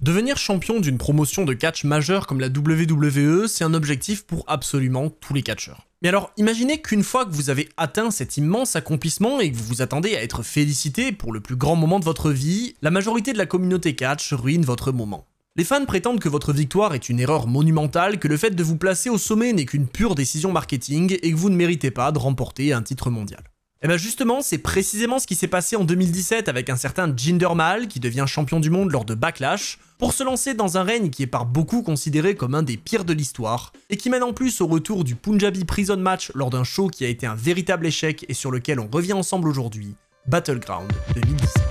Devenir champion d'une promotion de catch majeure comme la WWE, c'est un objectif pour absolument tous les catcheurs. Mais alors, imaginez qu'une fois que vous avez atteint cet immense accomplissement et que vous vous attendez à être félicité pour le plus grand moment de votre vie, la majorité de la communauté catch ruine votre moment. Les fans prétendent que votre victoire est une erreur monumentale, que le fait de vous placer au sommet n'est qu'une pure décision marketing et que vous ne méritez pas de remporter un titre mondial. Et bien justement, c'est précisément ce qui s'est passé en 2017 avec un certain Jinder Mahal qui devient champion du monde lors de Backlash, pour se lancer dans un règne qui est par beaucoup considéré comme un des pires de l'histoire, et qui mène en plus au retour du Punjabi Prison Match lors d'un show qui a été un véritable échec et sur lequel on revient ensemble aujourd'hui, Battleground 2017.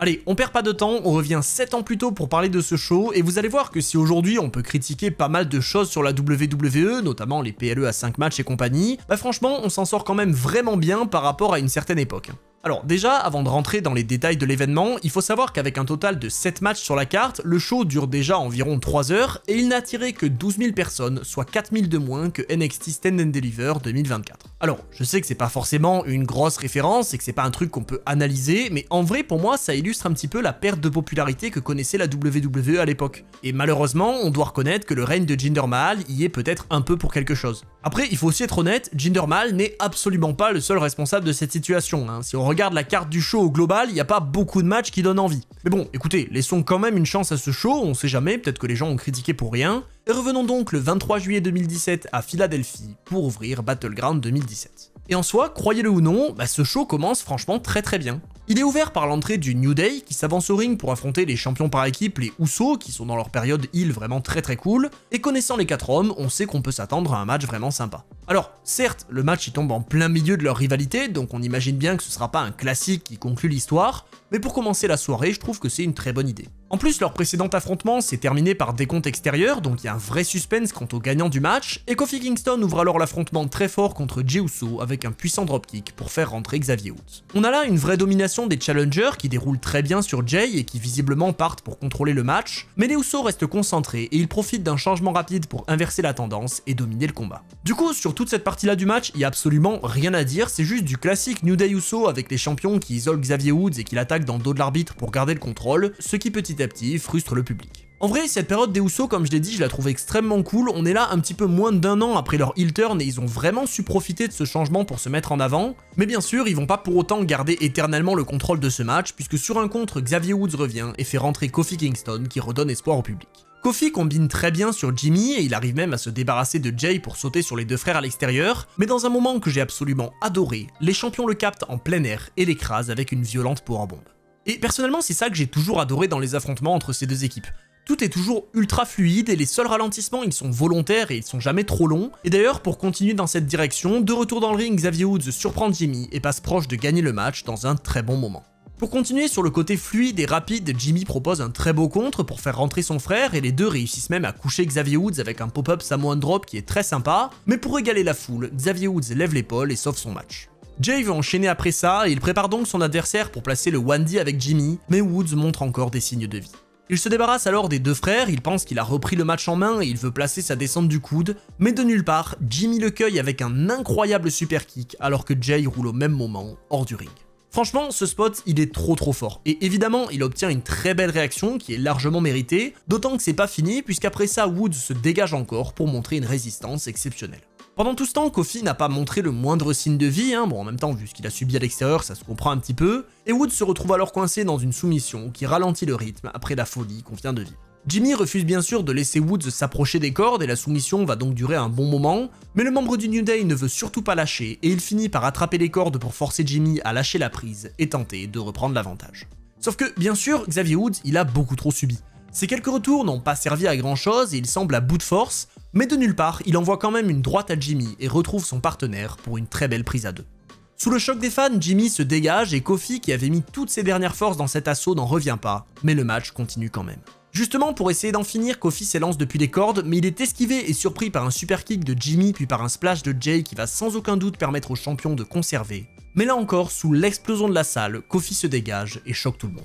Allez, on perd pas de temps, on revient 7 ans plus tôt pour parler de ce show, et vous allez voir que si aujourd'hui on peut critiquer pas mal de choses sur la WWE, notamment les PLE à 5 matchs et compagnie, bah franchement on s'en sort quand même vraiment bien par rapport à une certaine époque. Alors déjà, avant de rentrer dans les détails de l'événement, il faut savoir qu'avec un total de 7 matchs sur la carte, le show dure déjà environ 3 heures, et il n'a attiré que 12 000 personnes, soit 4 000 de moins que NXT Stand & Deliver 2024. Alors, je sais que c'est pas forcément une grosse référence, et que c'est pas un truc qu'on peut analyser, mais en vrai pour moi ça illustre un petit peu la perte de popularité que connaissait la WWE à l'époque. Et malheureusement, on doit reconnaître que le règne de Jinder Mahal y est peut-être un peu pour quelque chose. Après, il faut aussi être honnête, Jinder Mahal n'est absolument pas le seul responsable de cette situation, hein. Si on regarde la carte du show au global, il n'y a pas beaucoup de matchs qui donnent envie. Mais bon, écoutez, laissons quand même une chance à ce show, on sait jamais, peut-être que les gens ont critiqué pour rien. Et revenons donc le 23 juillet 2017 à Philadelphie pour ouvrir Battleground 2017. Et en soi, croyez-le ou non, ce show commence franchement très bien. Il est ouvert par l'entrée du New Day qui s'avance au ring pour affronter les champions par équipe, les Usos, qui sont dans leur période heel vraiment très cool, et connaissant les 4 hommes, on sait qu'on peut s'attendre à un match vraiment sympa. Alors, certes, le match il tombe en plein milieu de leur rivalité, donc on imagine bien que ce sera pas un classique qui conclut l'histoire, mais pour commencer la soirée, je trouve que c'est une très bonne idée. En plus, leur précédent affrontement s'est terminé par décompte extérieur, donc il y a un vrai suspense quant au gagnant du match, et Kofi Kingston ouvre alors l'affrontement très fort contre Jey Uso avec un puissant dropkick pour faire rentrer Xavier Woods. On a là une vraie domination des challengers qui déroulent très bien sur Jey et qui visiblement partent pour contrôler le match, mais les Usos restent concentrés et ils profitent d'un changement rapide pour inverser la tendance et dominer le combat. Du coup, sur toute cette partie-là du match, il y a absolument rien à dire, c'est juste du classique New Day Uso avec les champions qui isolent Xavier Woods et qui l'attaquent dans le dos de l'arbitre pour garder le contrôle, ce qui petit à petit frustre le public. En vrai, cette période des Usos, comme je l'ai dit, je la trouve extrêmement cool. On est là un petit peu moins d'1 an après leur heel turn et ils ont vraiment su profiter de ce changement pour se mettre en avant. Mais bien sûr, ils vont pas pour autant garder éternellement le contrôle de ce match, puisque sur un contre, Xavier Woods revient et fait rentrer Kofi Kingston qui redonne espoir au public. Kofi combine très bien sur Jimmy et il arrive même à se débarrasser de Jey pour sauter sur les deux frères à l'extérieur, mais dans un moment que j'ai absolument adoré, les champions le captent en plein air et l'écrasent avec une violente powerbomb. Et personnellement, c'est ça que j'ai toujours adoré dans les affrontements entre ces deux équipes. Tout est toujours ultra fluide et les seuls ralentissements ils sont volontaires et ils sont jamais trop longs. Et d'ailleurs pour continuer dans cette direction, de retour dans le ring, Xavier Woods surprend Jimmy et passe proche de gagner le match dans un très bon moment. Pour continuer sur le côté fluide et rapide, Jimmy propose un très beau contre pour faire rentrer son frère et les deux réussissent même à coucher Xavier Woods avec un pop-up Samoan Drop qui est très sympa, mais pour égaler la foule, Xavier Woods lève l'épaule et sauve son match. Jey veut enchaîner après ça et il prépare donc son adversaire pour placer le 1D avec Jimmy, mais Woods montre encore des signes de vie. Il se débarrasse alors des deux frères, il pense qu'il a repris le match en main et il veut placer sa descente du coude, mais de nulle part, Jimmy le cueille avec un incroyable super kick alors que Jey roule au même moment hors du ring. Franchement, ce spot, il est trop fort, et évidemment, il obtient une très belle réaction qui est largement méritée, d'autant que c'est pas fini puisqu'après ça, Woods se dégage encore pour montrer une résistance exceptionnelle. Pendant tout ce temps, Kofi n'a pas montré le moindre signe de vie, bon en même temps vu ce qu'il a subi à l'extérieur ça se comprend un petit peu, et Woods se retrouve alors coincé dans une soumission qui ralentit le rythme après la folie qu'on vient de vivre. Jimmy refuse bien sûr de laisser Woods s'approcher des cordes et la soumission va donc durer un bon moment, mais le membre du New Day ne veut surtout pas lâcher et il finit par attraper les cordes pour forcer Jimmy à lâcher la prise et tenter de reprendre l'avantage. Sauf que bien sûr, Xavier Woods il a beaucoup trop subi. Ces quelques retours n'ont pas servi à grand chose et il semble à bout de force, mais de nulle part, il envoie quand même une droite à Jimmy et retrouve son partenaire pour une très belle prise à deux. Sous le choc des fans, Jimmy se dégage et Kofi, qui avait mis toutes ses dernières forces dans cet assaut, n'en revient pas, mais le match continue quand même. Justement, pour essayer d'en finir, Kofi s'élance depuis les cordes, mais il est esquivé et surpris par un super kick de Jimmy puis par un splash de Jey qui va sans aucun doute permettre au champion de conserver. Mais là encore, sous l'explosion de la salle, Kofi se dégage et choque tout le monde.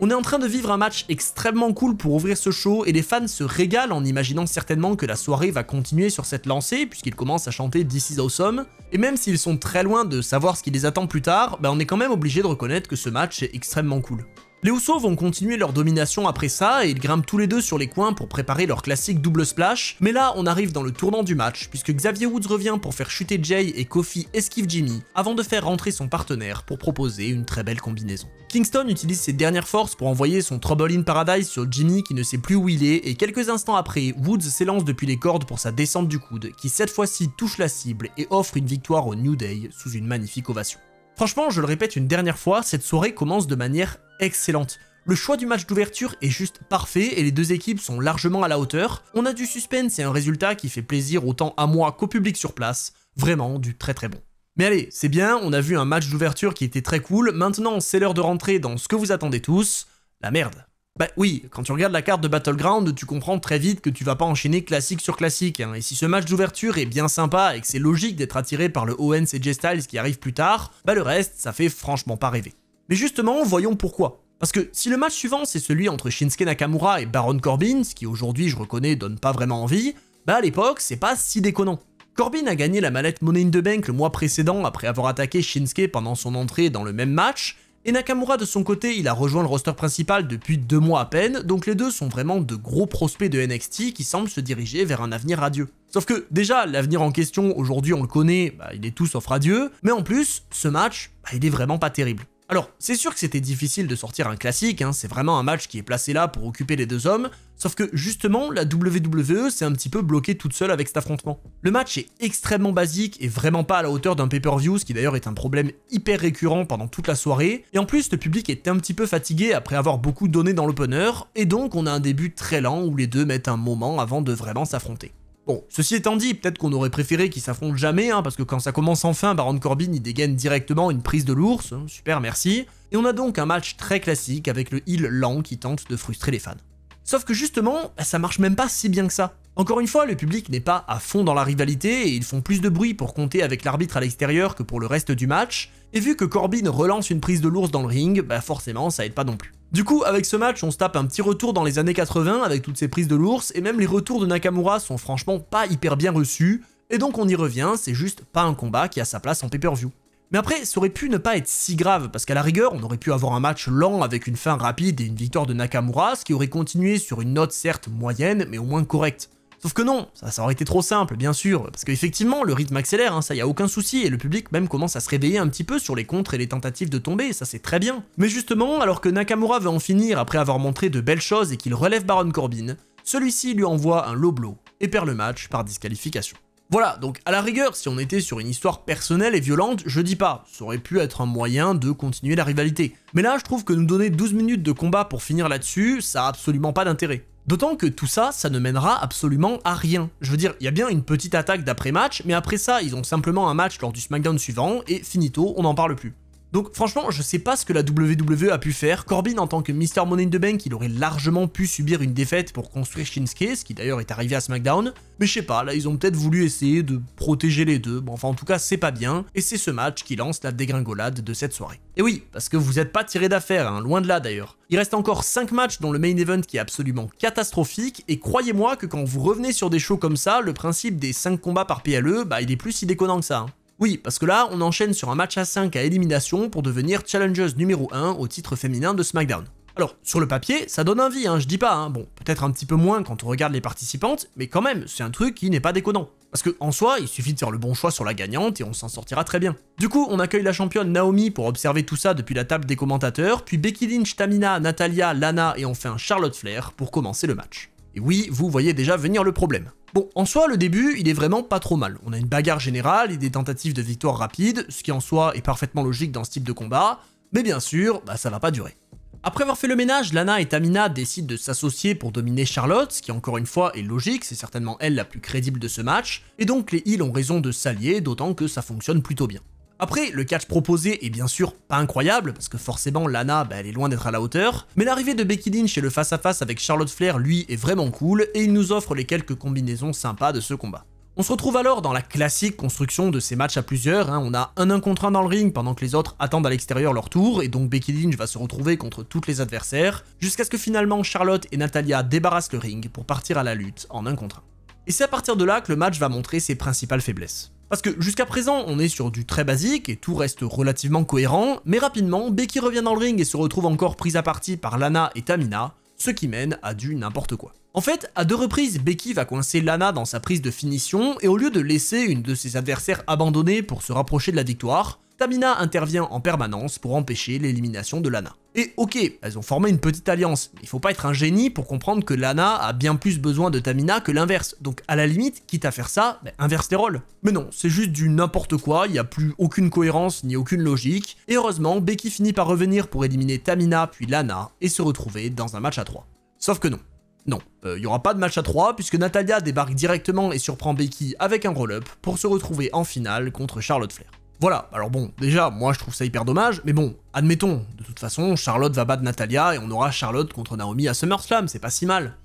On est en train de vivre un match extrêmement cool pour ouvrir ce show et les fans se régalent en imaginant certainement que la soirée va continuer sur cette lancée puisqu'ils commencent à chanter This is awesome. Et même s'ils sont très loin de savoir ce qui les attend plus tard, on est quand même obligé de reconnaître que ce match est extrêmement cool. Les Usos vont continuer leur domination après ça et ils grimpent tous les deux sur les coins pour préparer leur classique double splash, mais là on arrive dans le tournant du match puisque Xavier Woods revient pour faire chuter Jay et Kofi esquive Jimmy avant de faire rentrer son partenaire pour proposer une très belle combinaison. Kingston utilise ses dernières forces pour envoyer son Trouble in Paradise sur Jimmy qui ne sait plus où il est et quelques instants après, Woods s'élance depuis les cordes pour sa descente du coude qui cette fois-ci touche la cible et offre une victoire au New Day sous une magnifique ovation. Franchement, je le répète une dernière fois, cette soirée commence de manière excellente. Le choix du match d'ouverture est juste parfait et les deux équipes sont largement à la hauteur. On a du suspense et un résultat qui fait plaisir autant à moi qu'au public sur place. Vraiment du très très bon. Mais allez, c'est bien, on a vu un match d'ouverture qui était très cool. Maintenant, c'est l'heure de rentrer dans ce que vous attendez tous, la merde. Bah oui, quand tu regardes la carte de Battleground, tu comprends très vite que tu vas pas enchaîner classique sur classique. Et si ce match d'ouverture est bien sympa et que c'est logique d'être attiré par le Owens et Jay Styles qui arrive plus tard, le reste, ça fait franchement pas rêver. Mais justement, voyons pourquoi. Parce que si le match suivant c'est celui entre Shinsuke Nakamura et Baron Corbin, ce qui aujourd'hui je reconnais donne pas vraiment envie, à l'époque c'est pas si déconnant. Corbin a gagné la mallette Money in the Bank le mois précédent après avoir attaqué Shinsuke pendant son entrée dans le même match, et Nakamura de son côté il a rejoint le roster principal depuis 2 mois à peine, donc les deux sont vraiment de gros prospects de NXT qui semblent se diriger vers un avenir radieux. Sauf que déjà l'avenir en question aujourd'hui on le connaît, il est tout sauf radieux, mais en plus ce match il est vraiment pas terrible. Alors, c'est sûr que c'était difficile de sortir un classique, c'est vraiment un match qui est placé là pour occuper les deux hommes, sauf que justement, la WWE s'est un petit peu bloquée toute seule avec cet affrontement. Le match est extrêmement basique et vraiment pas à la hauteur d'un pay-per-view, ce qui d'ailleurs est un problème hyper récurrent pendant toute la soirée, et en plus le public est un petit peu fatigué après avoir beaucoup donné dans l'opener, et donc on a un début très lent où les deux mettent un moment avant de vraiment s'affronter. Bon, ceci étant dit, peut-être qu'on aurait préféré qu'ils s'affrontent jamais, parce que quand ça commence enfin, Baron Corbin il dégaine directement une prise de l'ours, super merci, et on a donc un match très classique avec le heel lent qui tente de frustrer les fans. Sauf que justement, ça marche même pas si bien que ça. Encore une fois, le public n'est pas à fond dans la rivalité et ils font plus de bruit pour compter avec l'arbitre à l'extérieur que pour le reste du match, et vu que Corbin relance une prise de l'ours dans le ring, forcément ça aide pas non plus. Du coup, avec ce match, on se tape un petit retour dans les années 80 avec toutes ces prises de l'ours, et même les retours de Nakamura sont franchement pas hyper bien reçus, et donc on y revient, c'est juste pas un combat qui a sa place en pay-per-view. Mais après, ça aurait pu ne pas être si grave, parce qu'à la rigueur, on aurait pu avoir un match lent avec une fin rapide et une victoire de Nakamura, ce qui aurait continué sur une note certes moyenne, mais au moins correcte. Sauf que non, ça aurait été trop simple, bien sûr, parce qu'effectivement, le rythme accélère, ça y a aucun souci, et le public même commence à se réveiller un petit peu sur les contres et les tentatives de tomber, ça c'est très bien. Mais justement, alors que Nakamura veut en finir après avoir montré de belles choses et qu'il relève Baron Corbin, celui-ci lui envoie un low blow, et perd le match par disqualification. Voilà, donc à la rigueur, si on était sur une histoire personnelle et violente, je dis pas, ça aurait pu être un moyen de continuer la rivalité. Mais là, je trouve que nous donner 12 minutes de combat pour finir là-dessus, ça a absolument pas d'intérêt. D'autant que tout ça, ça ne mènera absolument à rien. Je veux dire, il y a bien une petite attaque d'après-match, mais après ça, ils ont simplement un match lors du SmackDown suivant, et finito, on n'en parle plus. Donc franchement, je sais pas ce que la WWE a pu faire. Corbin en tant que Mr. Money in the Bank, il aurait largement pu subir une défaite pour construire Shinsuke, ce qui d'ailleurs est arrivé à SmackDown. Mais je sais pas, là ils ont peut-être voulu essayer de protéger les deux. Bon, enfin en tout cas c'est pas bien, et c'est ce match qui lance la dégringolade de cette soirée. Et oui, parce que vous êtes pas tiré d'affaire, loin de là d'ailleurs. Il reste encore 5 matchs dont le main event qui est absolument catastrophique, et croyez-moi que quand vous revenez sur des shows comme ça, le principe des 5 combats par PLE, il est plus si déconnant que ça. Oui, parce que là, on enchaîne sur un match à 5 à élimination pour devenir Challengers numéro 1 au titre féminin de SmackDown. Alors, sur le papier, ça donne envie, je dis pas, bon, peut-être un petit peu moins quand on regarde les participantes, mais quand même, c'est un truc qui n'est pas déconnant. Parce que en soi, il suffit de faire le bon choix sur la gagnante et on s'en sortira très bien. Du coup, on accueille la championne Naomi pour observer tout ça depuis la table des commentateurs, puis Becky Lynch, Tamina, Natalya, Lana et enfin Charlotte Flair pour commencer le match. Et oui, vous voyez déjà venir le problème. Bon, en soi, le début, il est vraiment pas trop mal. On a une bagarre générale et des tentatives de victoire rapide, ce qui en soi est parfaitement logique dans ce type de combat, mais bien sûr, ça va pas durer. Après avoir fait le ménage, Lana et Tamina décident de s'associer pour dominer Charlotte, ce qui encore une fois est logique, c'est certainement elle la plus crédible de ce match, et donc les heels ont raison de s'allier, d'autant que ça fonctionne plutôt bien. Après, le catch proposé est bien sûr pas incroyable, parce que forcément Lana, elle est loin d'être à la hauteur, mais l'arrivée de Becky Lynch et le face-à-face avec Charlotte Flair, lui, est vraiment cool, et il nous offre les quelques combinaisons sympas de ce combat. On se retrouve alors dans la classique construction de ces matchs à plusieurs, on a un 1 contre 1 dans le ring pendant que les autres attendent à l'extérieur leur tour, et donc Becky Lynch va se retrouver contre toutes les adversaires, jusqu'à ce que finalement Charlotte et Natalya débarrassent le ring pour partir à la lutte en 1 contre 1. Et c'est à partir de là que le match va montrer ses principales faiblesses. Parce que jusqu'à présent, on est sur du très basique et tout reste relativement cohérent, mais rapidement, Becky revient dans le ring et se retrouve encore prise à partie par Lana et Tamina, ce qui mène à du n'importe quoi. En fait, à 2 reprises, Becky va coincer Lana dans sa prise de finition, et au lieu de laisser une de ses adversaires abandonner pour se rapprocher de la victoire, Tamina intervient en permanence pour empêcher l'élimination de Lana. Et ok, elles ont formé une petite alliance, mais il faut pas être un génie pour comprendre que Lana a bien plus besoin de Tamina que l'inverse, donc à la limite, quitte à faire ça, inverse les rôles. Mais non, c'est juste du n'importe quoi, il n'y a plus aucune cohérence ni aucune logique, et heureusement, Becky finit par revenir pour éliminer Tamina puis Lana, et se retrouver dans un match à 3. Sauf que non. Non, il n'y aura pas de match à 3 puisque Natalya débarque directement et surprend Becky avec un roll-up pour se retrouver en finale contre Charlotte Flair. Voilà, alors bon, déjà, moi je trouve ça hyper dommage, mais bon, admettons, de toute façon, Charlotte va battre Natalya et on aura Charlotte contre Naomi à SummerSlam, c'est pas si mal.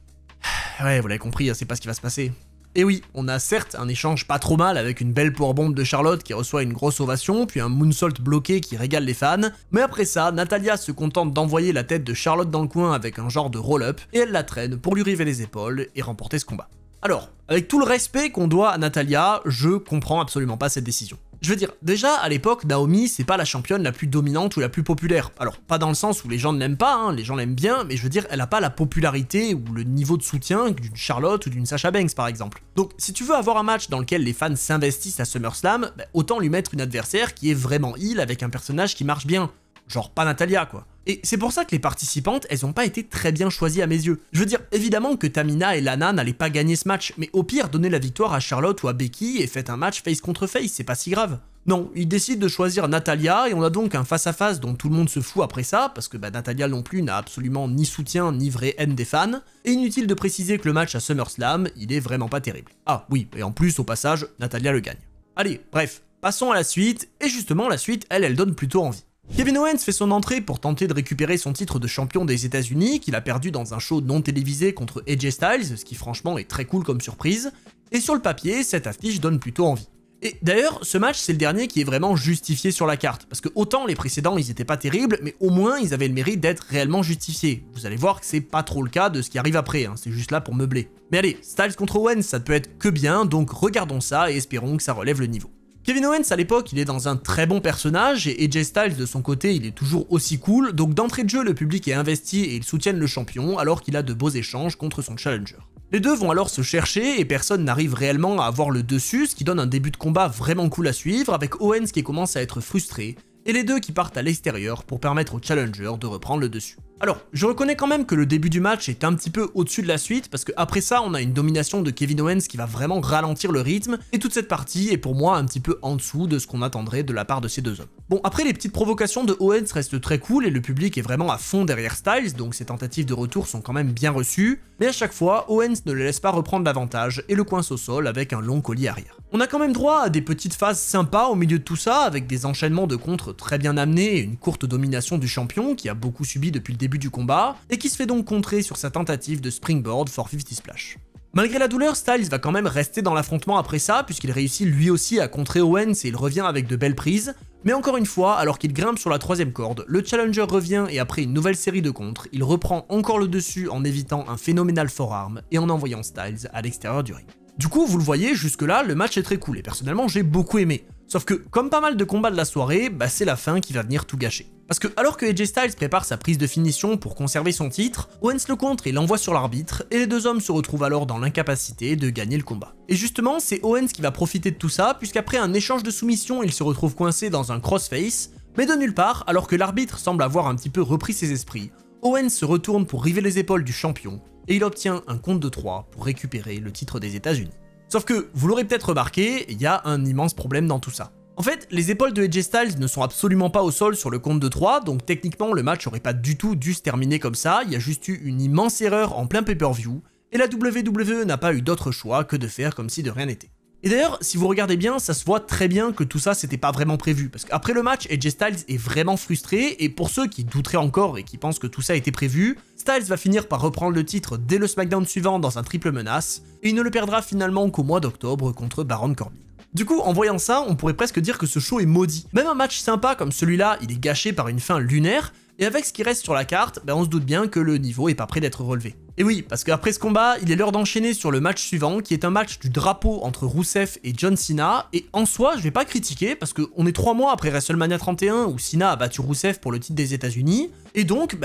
Ouais, vous l'avez compris, c'est pas ce qui va se passer. Et oui, on a certes un échange pas trop mal avec une belle powerbomb de Charlotte qui reçoit une grosse ovation, puis un moonsault bloqué qui régale les fans, mais après ça, Natalya se contente d'envoyer la tête de Charlotte dans le coin avec un genre de roll-up, et elle la traîne pour lui river les épaules et remporter ce combat. Alors, avec tout le respect qu'on doit à Natalya, je comprends absolument pas cette décision. Je veux dire, déjà, à l'époque, Naomi, c'est pas la championne la plus dominante ou la plus populaire. Alors, pas dans le sens où les gens ne l'aiment pas, les gens l'aiment bien, mais je veux dire, elle a pas la popularité ou le niveau de soutien d'une Charlotte ou d'une Sasha Banks, par exemple. Donc, si tu veux avoir un match dans lequel les fans s'investissent à SummerSlam, autant lui mettre une adversaire qui est vraiment heal avec un personnage qui marche bien. Genre pas Natalya, quoi. Et c'est pour ça que les participantes, elles ont pas été très bien choisies à mes yeux. Je veux dire, évidemment que Tamina et Lana n'allaient pas gagner ce match, mais au pire, donnez la victoire à Charlotte ou à Becky et faites un match face contre face, c'est pas si grave. Non, ils décident de choisir Natalya et on a donc un face-à-face dont tout le monde se fout après ça, parce que Natalya non plus n'a absolument ni soutien ni vraie haine des fans, et inutile de préciser que le match à SummerSlam, il est vraiment pas terrible. Ah oui, et en plus, au passage, Natalya le gagne. Allez, bref, passons à la suite, et justement la suite, elle donne plutôt envie. Kevin Owens fait son entrée pour tenter de récupérer son titre de champion des États-Unis qu'il a perdu dans un show non télévisé contre AJ Styles, ce qui franchement est très cool comme surprise, et sur le papier, cette affiche donne plutôt envie. Et d'ailleurs, ce match c'est le dernier qui est vraiment justifié sur la carte, parce que autant les précédents ils étaient pas terribles, mais au moins ils avaient le mérite d'être réellement justifiés. Vous allez voir que c'est pas trop le cas de ce qui arrive après, c'est juste là pour meubler. Mais allez, Styles contre Owens ça ne peut être que bien, donc regardons ça et espérons que ça relève le niveau. Kevin Owens à l'époque il est dans un très bon personnage et AJ Styles de son côté il est toujours aussi cool, donc d'entrée de jeu le public est investi et ils soutiennent le champion alors qu'il a de beaux échanges contre son challenger. Les deux vont alors se chercher et personne n'arrive réellement à avoir le dessus, ce qui donne un début de combat vraiment cool à suivre avec Owens qui commence à être frustré et les deux qui partent à l'extérieur pour permettre au challenger de reprendre le dessus. Alors, je reconnais quand même que le début du match est un petit peu au-dessus de la suite, parce qu'après ça, on a une domination de Kevin Owens qui va vraiment ralentir le rythme, et toute cette partie est pour moi un petit peu en dessous de ce qu'on attendrait de la part de ces deux hommes. Bon, après les petites provocations de Owens restent très cool, et le public est vraiment à fond derrière Styles, donc ces tentatives de retour sont quand même bien reçues, mais à chaque fois, Owens ne le laisse pas reprendre l'avantage, et le coince au sol avec un long collier arrière. On a quand même droit à des petites phases sympas au milieu de tout ça, avec des enchaînements de contres très bien amenés et une courte domination du champion qui a beaucoup subi depuis le début du combat, et qui se fait donc contrer sur sa tentative de springboard 450 splash. Malgré la douleur, Styles va quand même rester dans l'affrontement après ça, puisqu'il réussit lui aussi à contrer Owens et il revient avec de belles prises, mais encore une fois, alors qu'il grimpe sur la 3ème corde, le challenger revient et après une nouvelle série de contres, il reprend encore le dessus en évitant un phénoménal forearm et en envoyant Styles à l'extérieur du ring. Du coup, vous le voyez, jusque-là, le match est très cool et personnellement, j'ai beaucoup aimé. Sauf que, comme pas mal de combats de la soirée, c'est la fin qui va venir tout gâcher. Parce que, alors que AJ Styles prépare sa prise de finition pour conserver son titre, Owens le contre et l'envoie sur l'arbitre, et les deux hommes se retrouvent alors dans l'incapacité de gagner le combat. Et justement, c'est Owens qui va profiter de tout ça, puisqu'après un échange de soumission, il se retrouve coincé dans un crossface, mais de nulle part, alors que l'arbitre semble avoir un petit peu repris ses esprits, Owens se retourne pour river les épaules du champion, et il obtient un compte de 3 pour récupérer le titre des États-Unis. Sauf que, vous l'aurez peut-être remarqué, il y a un immense problème dans tout ça. En fait, les épaules de AJ Styles ne sont absolument pas au sol sur le compte de 3, donc techniquement le match aurait pas du tout dû se terminer comme ça, il y a juste eu une immense erreur en plein pay-per-view, et la WWE n'a pas eu d'autre choix que de faire comme si de rien n'était. Et d'ailleurs, si vous regardez bien, ça se voit très bien que tout ça c'était pas vraiment prévu, parce qu'après le match, AJ Styles est vraiment frustré, et pour ceux qui douteraient encore et qui pensent que tout ça était prévu, Styles va finir par reprendre le titre dès le SmackDown suivant dans un triple menace, et il ne le perdra finalement qu'au mois d'octobre contre Baron Corbin. Du coup, en voyant ça, on pourrait presque dire que ce show est maudit. Même un match sympa comme celui-là, il est gâché par une fin lunaire, et avec ce qui reste sur la carte, on se doute bien que le niveau est pas prêt d'être relevé. Et oui, parce qu'après ce combat, il est l'heure d'enchaîner sur le match suivant, qui est un match du drapeau entre Rusev et John Cena, et en soi, je vais pas critiquer, parce qu'on est 3 mois après WrestleMania 31, où Cena a battu Rusev pour le titre des États-Unis, et donc,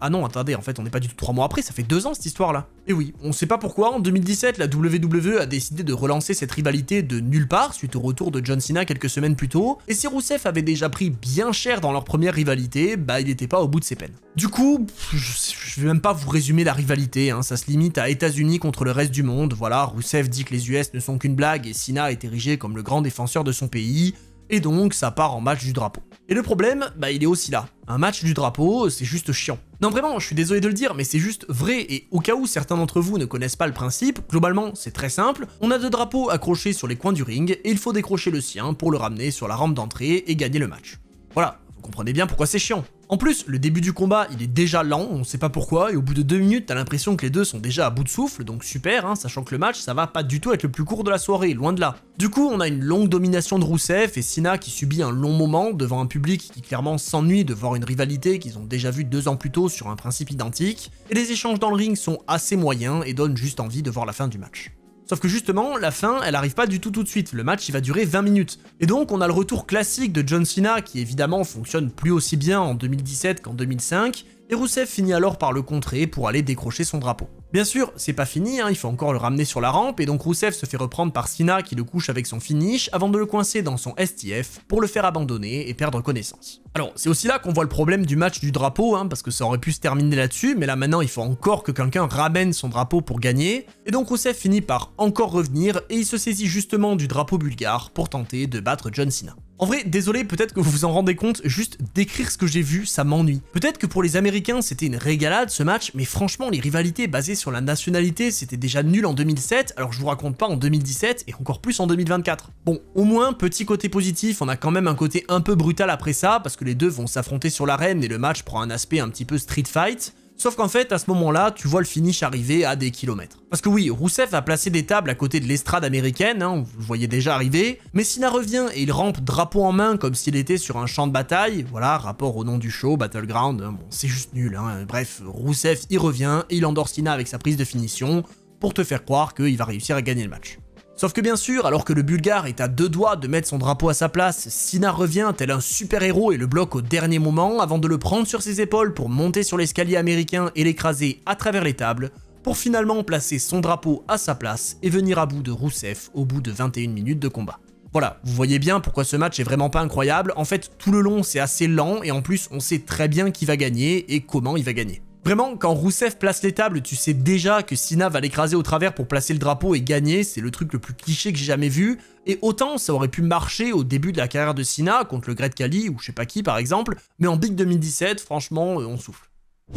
ah non, attendez, en fait, on n'est pas du tout 3 mois après, ça fait 2 ans cette histoire-là. Et oui, on sait pas pourquoi, en 2017, la WWE a décidé de relancer cette rivalité de nulle part, suite au retour de John Cena quelques semaines plus tôt, et si Rusev avait déjà pris bien cher dans leur première rivalité, il n'était pas au bout de ses peines. Du coup, je vais même pas vous résumer la rivalité, ça se limite à États-Unis contre le reste du monde, voilà, Rusev dit que les US ne sont qu'une blague, et Cena est érigé comme le grand défenseur de son pays, et donc ça part en match du drapeau. Et le problème, il est aussi là. Un match du drapeau, c'est juste chiant. Non vraiment, je suis désolé de le dire, mais c'est juste vrai, et au cas où certains d'entre vous ne connaissent pas le principe, globalement c'est très simple, on a 2 drapeaux accrochés sur les coins du ring, et il faut décrocher le sien pour le ramener sur la rampe d'entrée et gagner le match. Voilà, vous comprenez bien pourquoi c'est chiant. En plus, le début du combat, il est déjà lent, on sait pas pourquoi, et au bout de 2 minutes, t'as l'impression que les deux sont déjà à bout de souffle, donc super, sachant que le match, ça va pas du tout être le plus court de la soirée, loin de là. Du coup, on a une longue domination de Rusev et Cena qui subit un long moment devant un public qui clairement s'ennuie de voir une rivalité qu'ils ont déjà vue 2 ans plus tôt sur un principe identique, et les échanges dans le ring sont assez moyens et donnent juste envie de voir la fin du match. Sauf que justement, la fin, elle arrive pas du tout de suite, le match il va durer 20 minutes. Et donc on a le retour classique de John Cena qui évidemment fonctionne plus aussi bien en 2017 qu'en 2005, et Rusev finit alors par le contrer pour aller décrocher son drapeau. Bien sûr, c'est pas fini, il faut encore le ramener sur la rampe, et donc Rusev se fait reprendre par Cena qui le couche avec son finish avant de le coincer dans son STF pour le faire abandonner et perdre connaissance. Alors, c'est aussi là qu'on voit le problème du match du drapeau, parce que ça aurait pu se terminer là-dessus, mais là maintenant il faut encore que quelqu'un ramène son drapeau pour gagner, et donc Rusev finit par encore revenir, et il se saisit justement du drapeau bulgare pour tenter de battre John Cena. En vrai, désolé, peut-être que vous vous en rendez compte, juste d'écrire ce que j'ai vu, ça m'ennuie. Peut-être que pour les Américains, c'était une régalade ce match, mais franchement, les rivalités basées sur la nationalité, c'était déjà nul en 2007, alors je vous raconte pas en 2017, et encore plus en 2024. Bon, au moins, petit côté positif, on a quand même un côté un peu brutal après ça, parce que les deux vont s'affronter sur l'arène, et le match prend un aspect un petit peu street fight. Sauf qu'en fait, à ce moment-là, tu vois le finish arriver à des kilomètres. Parce que oui, Rusev a placé des tables à côté de l'estrade américaine, vous le voyez déjà arriver, mais Cena revient et il rampe drapeau en main comme s'il était sur un champ de bataille, voilà, rapport au nom du show, Battleground, bon, c'est juste nul, bref, Rusev il revient et il endort Cena avec sa prise de finition pour te faire croire qu'il va réussir à gagner le match. Sauf que bien sûr, alors que le Bulgare est à 2 doigts de mettre son drapeau à sa place, Cena revient tel un super-héros et le bloque au dernier moment avant de le prendre sur ses épaules pour monter sur l'escalier américain et l'écraser à travers les tables, pour finalement placer son drapeau à sa place et venir à bout de Rusev au bout de 21 minutes de combat. Voilà, vous voyez bien pourquoi ce match est vraiment pas incroyable, en fait tout le long c'est assez lent et en plus on sait très bien qui va gagner et comment il va gagner. Vraiment, quand Rusev place les tables, tu sais déjà que Cena va l'écraser au travers pour placer le drapeau et gagner, c'est le truc le plus cliché que j'ai jamais vu, et autant ça aurait pu marcher au début de la carrière de Cena contre le Great Khali ou je sais pas qui par exemple, mais en Big 2017, franchement, on souffle.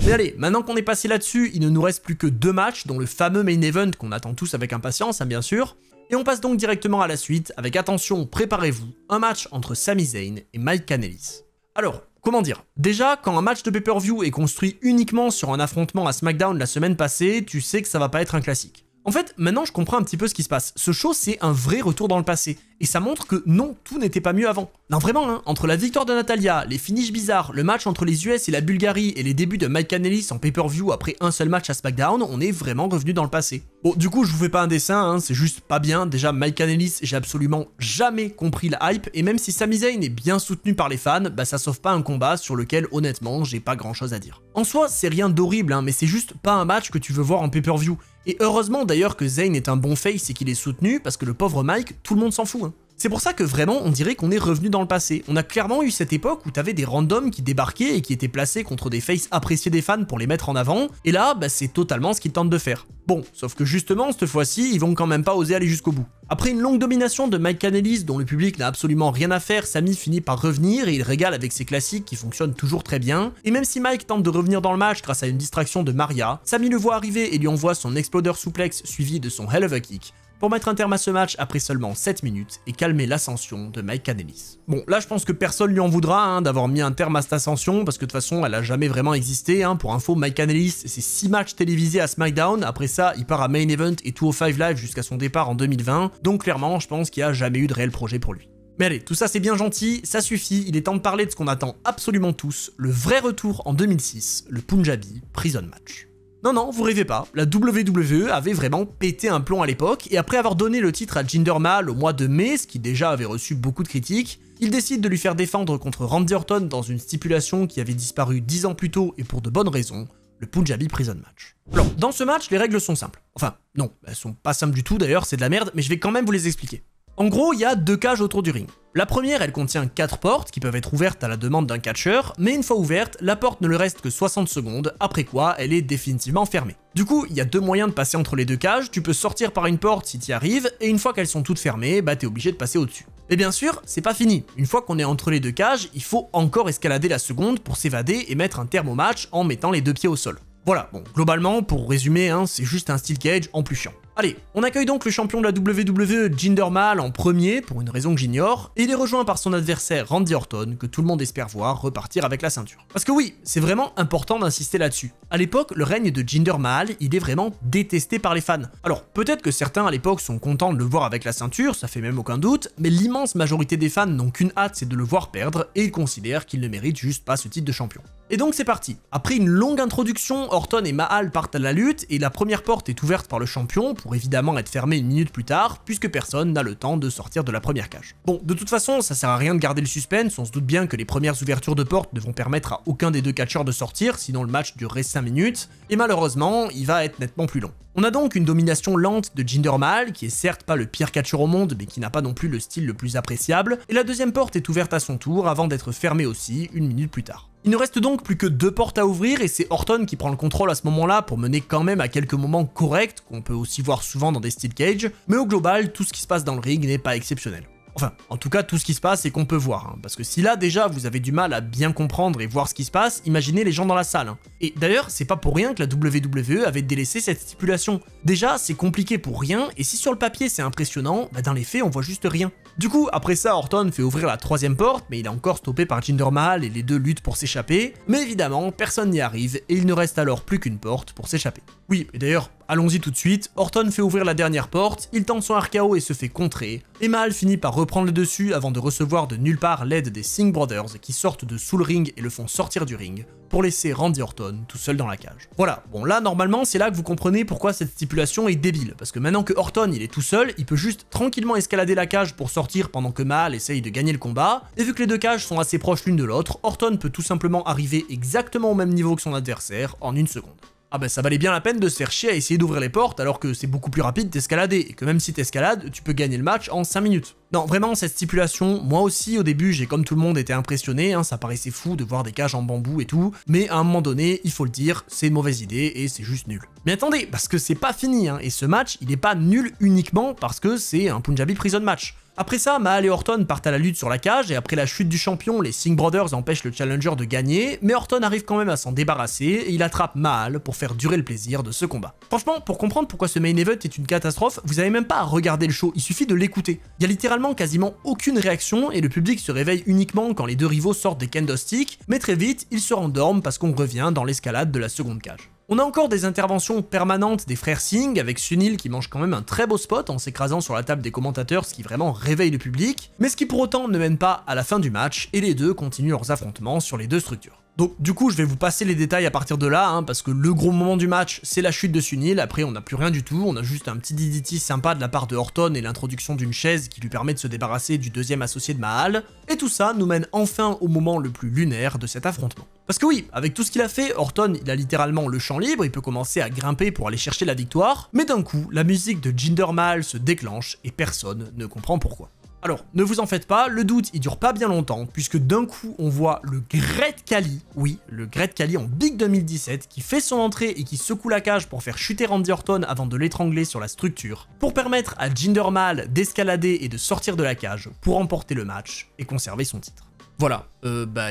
Mais allez, maintenant qu'on est passé là-dessus, il ne nous reste plus que 2 matchs, dont le fameux main event qu'on attend tous avec impatience, bien sûr, et on passe donc directement à la suite, avec attention, préparez-vous, un match entre Sami Zayn et Mike Kanellis. Alors, comment dire? Déjà, quand un match de pay-per-view est construit uniquement sur un affrontement à SmackDown la semaine passée, tu sais que ça va pas être un classique. En fait, maintenant je comprends un petit peu ce qui se passe. Ce show, c'est un vrai retour dans le passé. Et ça montre que non, tout n'était pas mieux avant. Non vraiment, entre la victoire de Natalya, les finishes bizarres, le match entre les US et la Bulgarie et les débuts de Mike Kanellis en pay-per-view après un seul match à SmackDown, on est vraiment revenu dans le passé. Bon, du coup, je vous fais pas un dessin, c'est juste pas bien. Déjà, Mike Kanellis, j'ai absolument jamais compris la hype, et même si Sami Zayn est bien soutenu par les fans, ça sauve pas un combat sur lequel, honnêtement, j'ai pas grand chose à dire. En soi, c'est rien d'horrible, mais c'est juste pas un match que tu veux voir en pay-per-view. Et heureusement d'ailleurs que Zayn est un bon face et qu'il est soutenu, parce que le pauvre Mike, tout le monde s'en fout. C'est pour ça que vraiment, on dirait qu'on est revenu dans le passé. On a clairement eu cette époque où t'avais des randoms qui débarquaient et qui étaient placés contre des faces appréciés des fans pour les mettre en avant, et là, c'est totalement ce qu'ils tentent de faire. Bon, sauf que justement, cette fois-ci, ils vont quand même pas oser aller jusqu'au bout. Après une longue domination de Mike Kanellis dont le public n'a absolument rien à faire, Sami finit par revenir et il régale avec ses classiques qui fonctionnent toujours très bien. Et même si Mike tente de revenir dans le match grâce à une distraction de Maria, Sami le voit arriver et lui envoie son Exploder Suplex suivi de son Hell of a Kick, pour mettre un terme à ce match après seulement 7 minutes et calmer l'ascension de Mike Kanellis. Bon, là je pense que personne lui en voudra d'avoir mis un terme à cette ascension, parce que de toute façon elle a jamais vraiment existé. Pour info, Mike Kanellis, c'est 6 matchs télévisés à SmackDown, après ça il part à Main Event et 205 Live jusqu'à son départ en 2020, donc clairement je pense qu'il n'y a jamais eu de réel projet pour lui. Mais allez, tout ça c'est bien gentil, ça suffit, il est temps de parler de ce qu'on attend absolument tous, le vrai retour en 2006, le Punjabi Prison Match. Non, vous rêvez pas, la WWE avait vraiment pété un plomb à l'époque, et après avoir donné le titre à Jinder Mahal au mois de mai, ce qui déjà avait reçu beaucoup de critiques, il décide de lui faire défendre contre Randy Orton dans une stipulation qui avait disparu 10 ans plus tôt et pour de bonnes raisons, le Punjabi Prison Match. Alors, dans ce match, les règles sont simples. Enfin, non, elles sont pas simples du tout d'ailleurs, c'est de la merde, mais je vais quand même vous les expliquer. En gros, il y a 2 cages autour du ring. La première, elle contient 4 portes qui peuvent être ouvertes à la demande d'un catcheur, mais une fois ouverte, la porte ne le reste que 60 secondes, après quoi elle est définitivement fermée. Du coup, il y a 2 moyens de passer entre les 2 cages, tu peux sortir par une porte si t'y arrives, et une fois qu'elles sont toutes fermées, t'es obligé de passer au-dessus. Mais bien sûr, c'est pas fini. Une fois qu'on est entre les 2 cages, il faut encore escalader la seconde pour s'évader et mettre un terme au match en mettant les 2 pieds au sol. Voilà, bon, globalement, pour résumer, c'est juste un steel cage en plus chiant. Allez, on accueille donc le champion de la WWE, Jinder Mahal, en premier, pour une raison que j'ignore, et il est rejoint par son adversaire Randy Orton, que tout le monde espère voir repartir avec la ceinture. Parce que oui, c'est vraiment important d'insister là-dessus. À l'époque, le règne de Jinder Mahal, il est vraiment détesté par les fans. Alors, peut-être que certains à l'époque sont contents de le voir avec la ceinture, ça fait même aucun doute, mais l'immense majorité des fans n'ont qu'une hâte, c'est de le voir perdre, et ils considèrent qu'il ne mérite juste pas ce titre de champion. Et donc c'est parti. Après une longue introduction, Orton et Mahal partent à la lutte, et la première porte est ouverte par le champion, pour évidemment être fermée 1 minute plus tard, puisque personne n'a le temps de sortir de la première cage. Bon, de toute façon, ça sert à rien de garder le suspense, on se doute bien que les premières ouvertures de porte ne vont permettre à aucun des 2 catcheurs de sortir, sinon le match durerait 5 minutes, et malheureusement, il va être nettement plus long. On a donc une domination lente de Jinder Mahal, qui est certes pas le pire catcheur au monde, mais qui n'a pas non plus le style le plus appréciable, et la deuxième porte est ouverte à son tour avant d'être fermée aussi 1 minute plus tard. Il ne reste donc plus que 2 portes à ouvrir et c'est Orton qui prend le contrôle à ce moment-là pour mener quand même à quelques moments corrects, qu'on peut aussi voir souvent dans des steel cage, mais au global, tout ce qui se passe dans le ring n'est pas exceptionnel. Enfin, en tout cas, tout ce qui se passe et qu'on peut voir, parce que si là déjà vous avez du mal à bien comprendre et voir ce qui se passe, imaginez les gens dans la salle. Et d'ailleurs, c'est pas pour rien que la WWE avait délaissé cette stipulation. Déjà, c'est compliqué pour rien, et si sur le papier c'est impressionnant, dans les faits on voit juste rien. Du coup, après ça, Orton fait ouvrir la 3e porte, mais il est encore stoppé par Jinder Mahal et les 2 luttent pour s'échapper, mais évidemment, personne n'y arrive et il ne reste alors plus qu'une porte pour s'échapper. Oui, et d'ailleurs, allons-y tout de suite, Orton fait ouvrir la dernière porte, il tente son RKO et se fait contrer, et Mahal finit par reprendre le dessus avant de recevoir de nulle part l'aide des Singh Brothers qui sortent de sous le ring et le font sortir du ring, pour laisser Randy Orton tout seul dans la cage. Voilà, bon là normalement c'est là que vous comprenez pourquoi cette stipulation est débile, parce que maintenant que Orton il est tout seul, il peut juste tranquillement escalader la cage pour sortir pendant que Mahal essaye de gagner le combat, et vu que les 2 cages sont assez proches l'une de l'autre, Orton peut tout simplement arriver exactement au même niveau que son adversaire en 1 seconde. Ah ça valait bien la peine de se faire chier à essayer d'ouvrir les portes alors que c'est beaucoup plus rapide d'escalader, et que même si t'escalades, tu peux gagner le match en 5 minutes. Non, vraiment, cette stipulation, moi aussi au début j'ai comme tout le monde été impressionné, ça paraissait fou de voir des cages en bambou et tout, mais à un moment donné, il faut le dire, c'est une mauvaise idée et c'est juste nul. Mais attendez, parce que c'est pas fini, et ce match, il est pas nul uniquement parce que c'est un Punjabi Prison Match. Après ça, Mahal et Orton partent à la lutte sur la cage, et après la chute du champion, les Singh Brothers empêchent le challenger de gagner, mais Orton arrive quand même à s'en débarrasser, et il attrape Mahal pour faire durer le plaisir de ce combat. Franchement, pour comprendre pourquoi ce main event est une catastrophe, vous avez même pas à regarder le show, il suffit de l'écouter. Il y a littéralement quasiment aucune réaction, et le public se réveille uniquement quand les 2 rivaux sortent des kendo sticks, mais très vite, ils se rendorment parce qu'on revient dans l'escalade de la seconde cage. On a encore des interventions permanentes des frères Singh, avec Sunil qui mange quand même un très beau spot en s'écrasant sur la table des commentateurs, ce qui vraiment réveille le public, mais ce qui pour autant ne mène pas à la fin du match, et les 2 continuent leurs affrontements sur les 2 structures. Donc du coup je vais vous passer les détails à partir de là, parce que le gros moment du match c'est la chute de Sunil, après on n'a plus rien du tout, on a juste un petit DDT sympa de la part de Orton et l'introduction d'une chaise qui lui permet de se débarrasser du 2e associé de Mahal, et tout ça nous mène enfin au moment le plus lunaire de cet affrontement. Parce que oui, avec tout ce qu'il a fait, Orton il a littéralement le champ libre, il peut commencer à grimper pour aller chercher la victoire, mais d'un coup la musique de Jinder Mahal se déclenche et personne ne comprend pourquoi. Alors, ne vous en faites pas, le doute il dure pas bien longtemps, puisque d'un coup on voit le Great Khali, oui, le Great Khali en Big 2017, qui fait son entrée et qui secoue la cage pour faire chuter Randy Orton avant de l'étrangler sur la structure, pour permettre à Jinder Mahal d'escalader et de sortir de la cage pour remporter le match et conserver son titre. Voilà,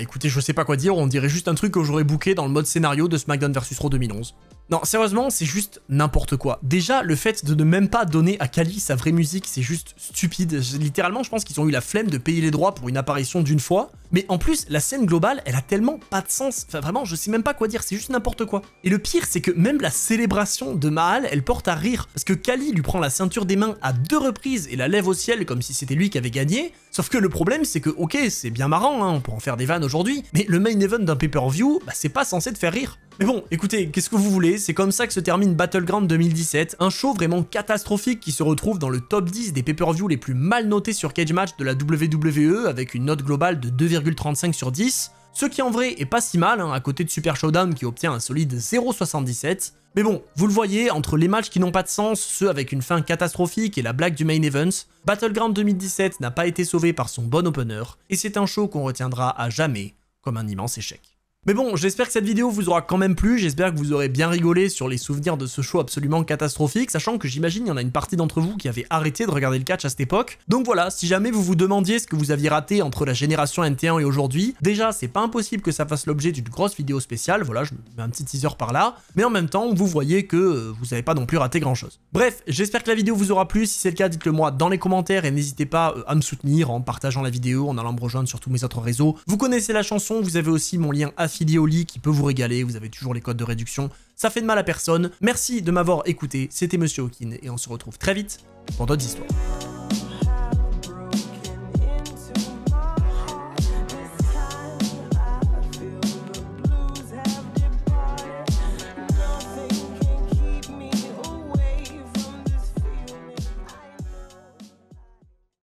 écoutez, je sais pas quoi dire, on dirait juste un truc que j'aurais booké dans le mode scénario de SmackDown vs Raw 2011. Non, sérieusement, c'est juste n'importe quoi. Déjà, le fait de ne même pas donner à Kali sa vraie musique, c'est juste stupide. Littéralement, je pense qu'ils ont eu la flemme de payer les droits pour une apparition d'une fois. Mais en plus, la scène globale, elle a tellement pas de sens. Enfin, vraiment, je sais même pas quoi dire, c'est juste n'importe quoi. Et le pire, c'est que même la célébration de Mahal, elle porte à rire. Parce que Kali lui prend la ceinture des mains à 2 reprises et la lève au ciel comme si c'était lui qui avait gagné. Sauf que le problème, c'est que, ok, c'est bien marrant, hein, on peut en faire des vannes aujourd'hui, mais le main event d'un pay-per-view, bah, c'est pas censé te faire rire. Mais bon, écoutez, qu'est-ce que vous voulez, c'est comme ça que se termine Battleground 2017, un show vraiment catastrophique qui se retrouve dans le top 10 des pay-per-view les plus mal notés sur Cage Match de la WWE avec une note globale de 2,35 sur 10, ce qui en vrai est pas si mal, hein, à côté de Super Showdown qui obtient un solide 0,77. Mais bon, vous le voyez, entre les matchs qui n'ont pas de sens, ceux avec une fin catastrophique et la blague du main event, Battleground 2017 n'a pas été sauvé par son bon opener, et c'est un show qu'on retiendra à jamais comme un immense échec. Mais bon, j'espère que cette vidéo vous aura quand même plu, j'espère que vous aurez bien rigolé sur les souvenirs de ce show absolument catastrophique, sachant que j'imagine il y en a une partie d'entre vous qui avait arrêté de regarder le catch à cette époque. Donc voilà, si jamais vous vous demandiez ce que vous aviez raté entre la génération NT1 et aujourd'hui, déjà c'est pas impossible que ça fasse l'objet d'une grosse vidéo spéciale, voilà, je mets un petit teaser par là, mais en même temps, vous voyez que vous avez pas non plus raté grand chose. Bref, j'espère que la vidéo vous aura plu, si c'est le cas, dites-le moi dans les commentaires et n'hésitez pas à me soutenir en partageant la vidéo, en allant me rejoindre sur tous mes autres réseaux. Vous connaissez la chanson, vous avez aussi mon lien affilié au lit qui peut vous régaler, vous avez toujours les codes de réduction, ça fait de mal à personne. Merci de m'avoir écouté, c'était Monsieur Hawkin et on se retrouve très vite pour d'autres histoires.